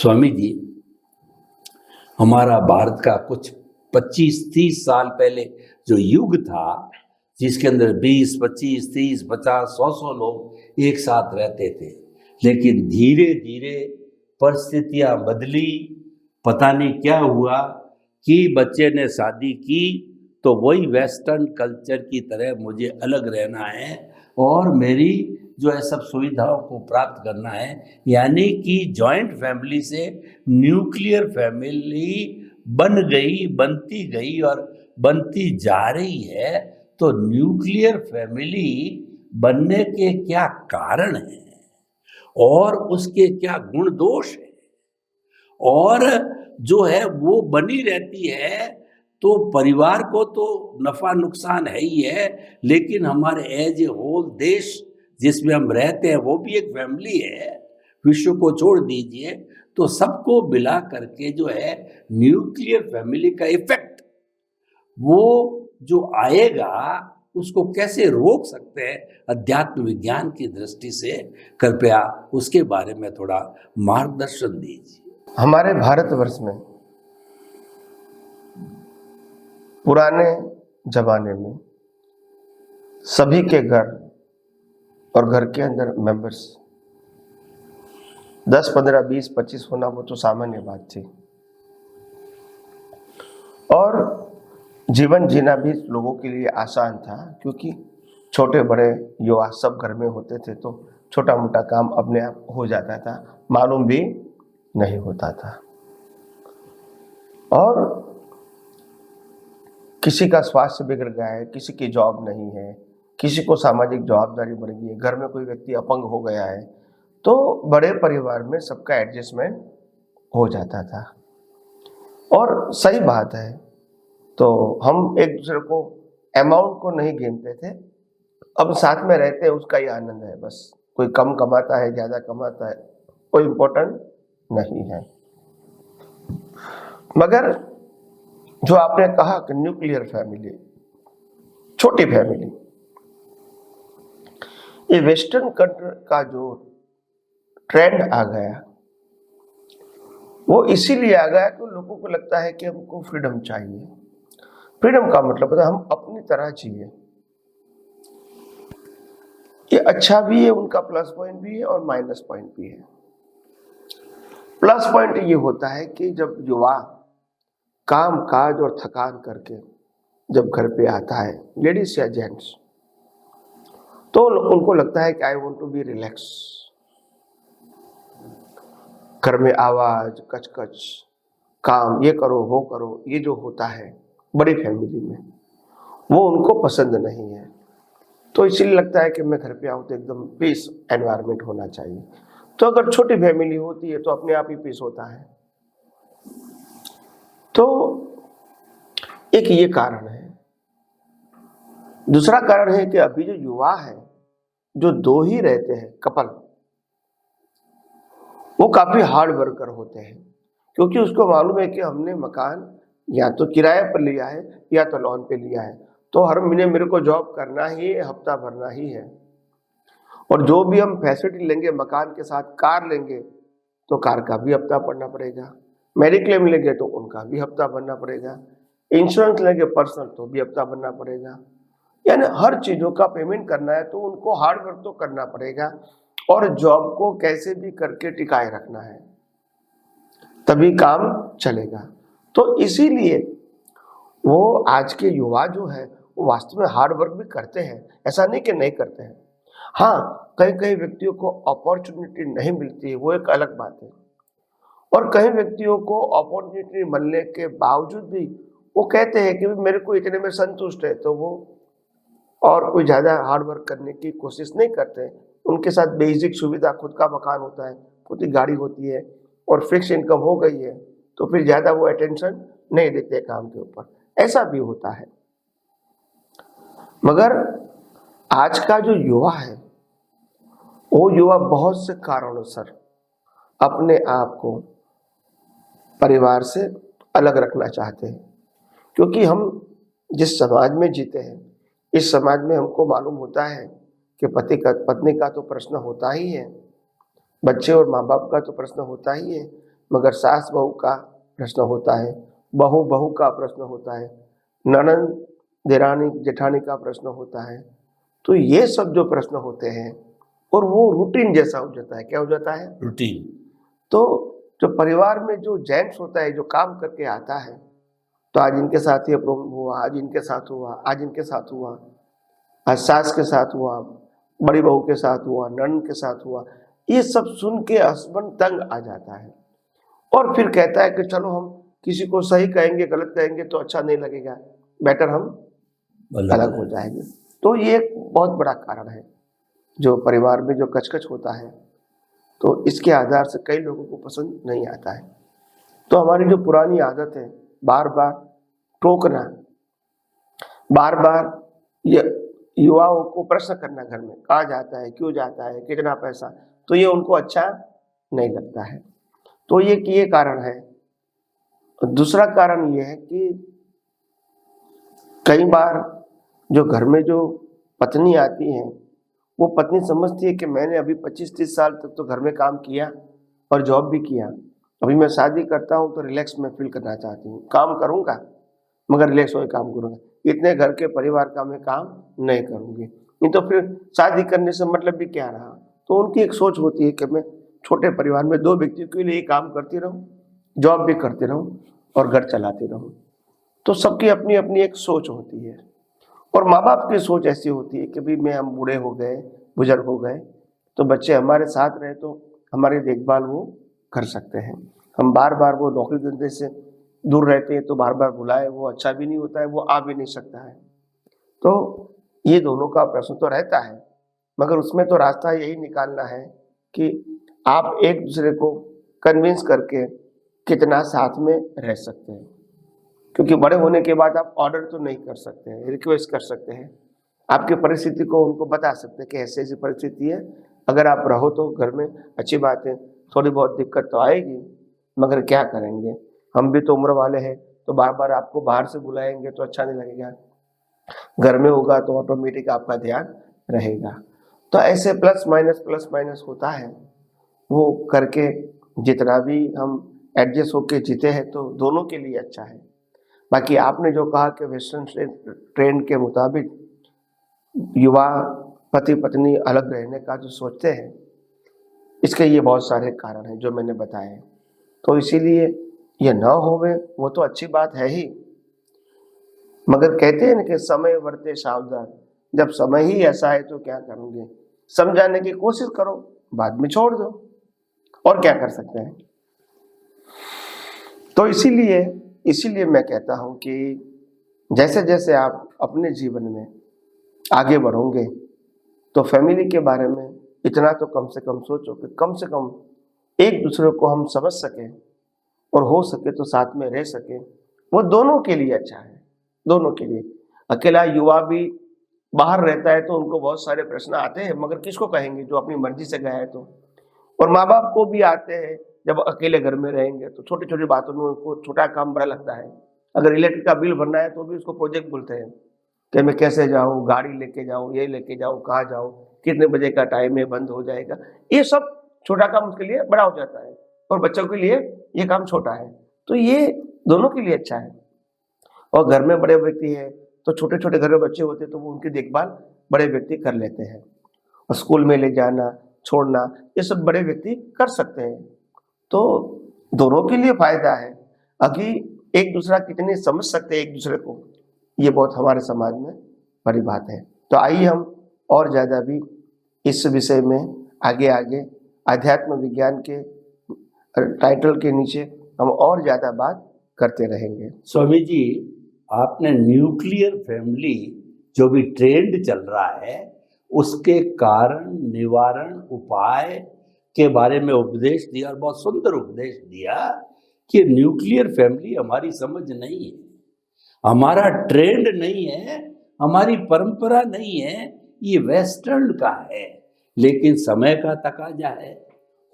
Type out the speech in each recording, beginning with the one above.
स्वामी जी, हमारा भारत का कुछ 25-30 साल पहले जो युग था, जिसके अंदर 20, 25, 30, 50, 100 लोग एक साथ रहते थे, लेकिन धीरे धीरे परिस्थितियां बदली। पता नहीं क्या हुआ कि बच्चे ने शादी की तो वही वेस्टर्न कल्चर की तरह मुझे अलग रहना है और मेरी जो है सब सुविधाओं को प्राप्त करना है, यानी कि जॉइंट फैमिली से न्यूक्लियर फैमिली बनती गई और बनती जा रही है। तो न्यूक्लियर फैमिली बनने के क्या कारण हैं और उसके क्या गुण दोष हैं, और जो है वो बनी रहती है तो परिवार को तो नफा नुकसान है ही है, लेकिन हमारे एज ए होल देश जिसमें हम रहते हैं वो भी एक फैमिली है। विश्व को छोड़ दीजिए तो सबको मिला करके जो है न्यूक्लियर फैमिली का इफेक्ट वो जो आएगा उसको कैसे रोक सकते हैं अध्यात्म विज्ञान की दृष्टि से, कृपया उसके बारे में थोड़ा मार्गदर्शन दीजिए। हमारे भारतवर्ष में पुराने जमाने में सभी के घर और घर के अंदर मेंबर्स 10, 15, 20, 25 होना वो तो सामान्य बात थी, और जीवन जीना भी लोगों के लिए आसान था, क्योंकि छोटे बड़े युवा सब घर में होते थे तो छोटा मोटा काम अपने आप हो जाता था, मालूम भी नहीं होता था। और किसी का स्वास्थ्य बिगड़ गया है, किसी की जॉब नहीं है, किसी को सामाजिक जवाबदारी बढ़ गई है, घर में कोई व्यक्ति अपंग हो गया है, तो बड़े परिवार में सबका एडजस्टमेंट हो जाता था। और सही बात है, तो हम एक दूसरे को अमाउंट को नहीं गिनते थे, अब साथ में रहते हैं उसका ही आनंद है। बस कोई कम कमाता है, ज़्यादा कमाता है, कोई इम्पोर्टेंट नहीं है। मगर जो आपने कहा कि न्यूक्लियर फैमिली, छोटी फैमिली, ये वेस्टर्न कंट्री का जो ट्रेंड आ गया वो इसीलिए आ गया कि लोगों को लगता है कि हमको फ्रीडम चाहिए। फ्रीडम का मतलब है हम अपनी तरह जिए। ये अच्छा भी है, उनका प्लस पॉइंट भी है और माइनस पॉइंट भी है। प्लस पॉइंट ये होता है कि जब युवा काम काज और थकान करके जब घर पे आता है, लेडीज या जेंट्स, तो उनको लगता है कि I want to be relax. घर में आवाज, कचकच, काम, ये करो वो करो, ये जो होता है बड़ी फैमिली में, वो उनको पसंद नहीं है। तो इसीलिए लगता है कि मैं घर पे आऊँ तो एकदम पीस एनवायरनमेंट होना चाहिए। तो अगर छोटी फैमिली होती है तो अपने आप ही पीस होता है। तो एक ये कारण है। दूसरा कारण है कि अभी जो युवा है, जो दो ही रहते हैं कपल, वो काफी हार्ड वर्कर होते हैं, क्योंकि उसको मालूम है कि हमने मकान या तो किराए पर लिया है या तो लोन पे लिया है, तो हर महीने मेरे को जॉब करना ही है, हफ्ता भरना ही है। और जो भी हम फैसिलिटी लेंगे मकान के साथ, कार लेंगे तो कार का भी हफ्ता भरना पड़ेगा, मेडिक्लेम लेंगे तो उनका भी हफ्ता भरना पड़ेगा, इंश्योरेंस लेंगे पर्सनल तो भी हफ्ता भरना पड़ेगा। यानी हर चीजों का पेमेंट करना है तो उनको हार्ड वर्क तो करना पड़ेगा, और जॉब को कैसे भी करके टिकाए रखना है, तभी काम चलेगा। तो इसीलिए वो आज के युवा जो है वो वास्तव में हार्ड वर्क भी करते हैं, ऐसा नहीं कि नहीं करते हैं। हाँ, कई कई व्यक्तियों को अपॉर्चुनिटी नहीं मिलती है, वो एक अलग बात है। और कई व्यक्तियों को अपॉर्चुनिटी मिलने के बावजूद भी वो कहते हैं कि मेरे को इतने में संतुष्ट है, तो वो और कोई ज़्यादा हार्ड वर्क करने की कोशिश नहीं करते। उनके साथ बेसिक सुविधा, खुद का मकान होता है, खुद की गाड़ी होती है और फिक्स इनकम हो गई है, तो फिर ज़्यादा वो अटेंशन नहीं देते काम के ऊपर। ऐसा भी होता है। मगर आज का जो युवा है, वो युवा बहुत से कारणों से अपने आप को परिवार से अलग रखना चाहते हैं, क्योंकि हम जिस समाज में जीते हैं, इस समाज में हमको मालूम होता है कि पत्नी का तो प्रश्न होता ही है, बच्चे और माँ बाप का तो प्रश्न होता ही है, मगर सास बहू का प्रश्न होता है, बहू बहू का प्रश्न होता है, ननद देरानी जेठानी का प्रश्न होता है। तो ये सब जो प्रश्न होते हैं और वो रूटीन जैसा हो जाता है। क्या हो जाता है? रूटीन। तो जो परिवार में जो जेंट्स होता है, जो काम करके आता है, तो आज इनके साथ ये प्रॉब्लम हुआ, आज इनके साथ हुआ, आज इनके साथ हुआ, आज सास के साथ हुआ, बड़ी बहू के साथ हुआ, ननद के साथ हुआ, ये सब सुन के हस्बैंड तंग आ जाता है और फिर कहता है कि चलो हम किसी को सही कहेंगे, गलत कहेंगे तो अच्छा नहीं लगेगा, बेटर हम अलग हो जाएंगे। तो ये एक बहुत बड़ा कारण है जो परिवार में जो कचकच होता है, तो इसके आधार से कई लोगों को पसंद नहीं आता है। तो हमारी जो पुरानी आदत है, बार बार टोकना, बार बार ये युवाओं को प्रश्न करना, घर में कहाँ जाता है, क्यों जाता है, कितना पैसा, तो ये उनको अच्छा नहीं लगता है। तो ये कारण है। दूसरा कारण ये है कि कई बार जो घर में जो पत्नी आती है, वो पत्नी समझती है कि मैंने अभी 25-30 साल तक तो घर में काम किया और जॉब भी किया, अभी मैं शादी करता हूँ तो रिलैक्स में फील करना चाहती हूँ, काम करूँगा मगर रिलैक्स होकर काम करूँगा, इतने घर के परिवार का मैं काम नहीं करूँगी, नहीं तो फिर शादी करने से मतलब भी क्या रहा। तो उनकी एक सोच होती है कि मैं छोटे परिवार में 2 व्यक्तियों के लिए काम करती रहूँ, जॉब भी करती रहूँ और घर चलाती रहूँ। तो सबकी अपनी अपनी एक सोच होती है और माँ बाप की सोच ऐसी होती है कि भाई मैं हम बूढ़े हो गए, बुजुर्ग हो गए, तो बच्चे हमारे साथ रहे तो हमारी देखभाल वो कर सकते हैं। हम बार बार वो नौकरी धंधे से दूर रहते हैं तो बार बार बुलाए, वो अच्छा भी नहीं होता है, वो आ भी नहीं सकता है। तो ये दोनों का प्रश्न तो रहता है, मगर उसमें तो रास्ता यही निकालना है कि आप एक दूसरे को कन्विंस करके कितना साथ में रह सकते हैं। क्योंकि बड़े होने के बाद आप ऑर्डर तो नहीं कर सकते हैं, रिक्वेस्ट कर सकते हैं, आपकी परिस्थिति को उनको बता सकते हैं कि ऐसी ऐसी परिस्थिति है, अगर आप रहो तो घर में अच्छी बात है, थोड़ी बहुत दिक्कत तो आएगी मगर क्या करेंगे, हम भी तो उम्र वाले हैं, तो बार बार आपको बाहर से बुलाएंगे तो अच्छा नहीं लगेगा, घर में होगा तो ऑटोमेटिक आपका ध्यान रहेगा। तो ऐसे प्लस माइनस होता है, वो करके जितना भी हम एडजस्ट होके जीते हैं तो दोनों के लिए अच्छा है। बाकी आपने जो कहा कि वेस्टर्न ट्रेंड के मुताबिक युवा पति पत्नी अलग रहने का जो सोचते हैं, इसके ये बहुत सारे कारण हैं जो मैंने बताए। तो इसीलिए ये न होवे वो तो अच्छी बात है ही, मगर कहते हैं ना कि समय वर्ते सावधान, जब समय ही ऐसा है तो क्या करोगे, समझाने की कोशिश करो, बाद में छोड़ दो, और क्या कर सकते हैं। तो इसीलिए मैं कहता हूं कि जैसे जैसे आप अपने जीवन में आगे बढ़ोगे तो फैमिली के बारे में इतना तो कम से कम सोचो कि कम से कम एक दूसरे को हम समझ सकें और हो सके तो साथ में रह सकें, वो दोनों के लिए अच्छा है, दोनों के लिए। अकेला युवा भी बाहर रहता है तो उनको बहुत सारे प्रश्न आते हैं, मगर किसको कहेंगे जो अपनी मर्जी से गया है तो। और माँ बाप को भी आते हैं, जब अकेले घर में रहेंगे तो छोटी छोटी बातों में उनको छोटा काम बड़ा लगता है। अगर इलेक्ट्रिक का बिल भरना है तो भी उसको प्रोजेक्ट बोलते हैं कि मैं कैसे जाऊँ, गाड़ी लेके जाऊँ, ये लेके जाऊँ, कहाँ जाऊँ, कितने बजे का टाइम है, बंद हो जाएगा। ये सब छोटा काम उसके लिए बड़ा हो जाता है और बच्चों के लिए ये काम छोटा है। तो ये दोनों के लिए अच्छा है। और घर में बड़े व्यक्ति है तो छोटे छोटे घर में बच्चे होते हैं तो वो उनकी देखभाल बड़े व्यक्ति कर लेते हैं, और स्कूल में ले जाना छोड़ना ये सब बड़े व्यक्ति कर सकते हैं। तो दोनों के लिए फायदा है। अभी एक दूसरा कितने समझ सकते हैं एक दूसरे को, ये बहुत हमारे समाज में बड़ी बात है। तो आइए हम और ज़्यादा भी इस विषय में आगे आगे अध्यात्म विज्ञान के टाइटल के नीचे हम और ज़्यादा बात करते रहेंगे। स्वामी जी, आपने न्यूक्लियर फैमिली जो भी ट्रेंड चल रहा है उसके कारण, निवारण, उपाय के बारे में उपदेश दिया, और बहुत सुंदर उपदेश दिया कि न्यूक्लियर फैमिली हमारी समझ नहीं है, हमारा ट्रेंड नहीं है, हमारी परंपरा नहीं है, ये वेस्टर्न का है। लेकिन समय का तकाजा है,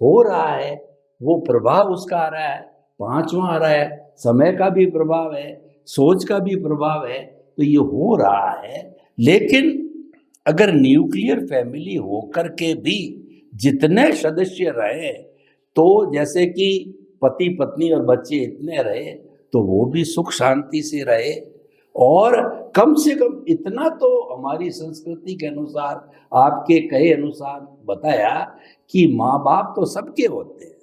हो रहा है, वो प्रभाव उसका आ रहा है, 5वां आ रहा है, समय का भी प्रभाव है, सोच का भी प्रभाव है, तो ये हो रहा है। लेकिन अगर न्यूक्लियर फैमिली होकर के भी जितने सदस्य रहे, तो जैसे कि पति पत्नी और बच्चे इतने रहे तो वो भी सुख शांति से रहे। और कम से कम इतना तो हमारी संस्कृति के अनुसार, आपके कहे अनुसार बताया कि माँ बाप तो सबके होते हैं,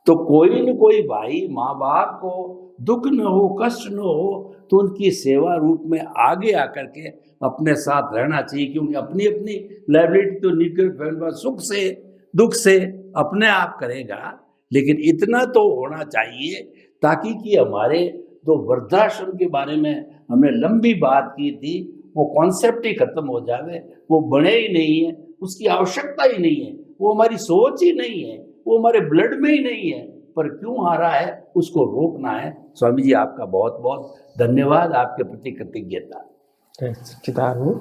तो कोई न कोई भाई माँ बाप को दुख न हो, कष्ट न हो, तो उनकी सेवा रूप में आगे आकर के अपने साथ रहना चाहिए। क्योंकि अपनी अपनी लाइबिलिटी तो न्यूक्लियर फैमिली सुख से दुख से अपने आप करेगा, लेकिन इतना तो होना चाहिए ताकि कि हमारे जो वृद्धाश्रम के बारे में हमने लंबी बात की थी, वो कॉन्सेप्ट ही खत्म हो जावे, वो बने ही नहीं है, उसकी आवश्यकता ही नहीं है, वो हमारी सोच ही नहीं है, वो हमारे ब्लड में ही नहीं है, पर क्यों आ रहा है उसको रोकना है। स्वामी जी आपका बहुत बहुत धन्यवाद, आपके प्रति कृतज्ञता। सच्चिदानंद।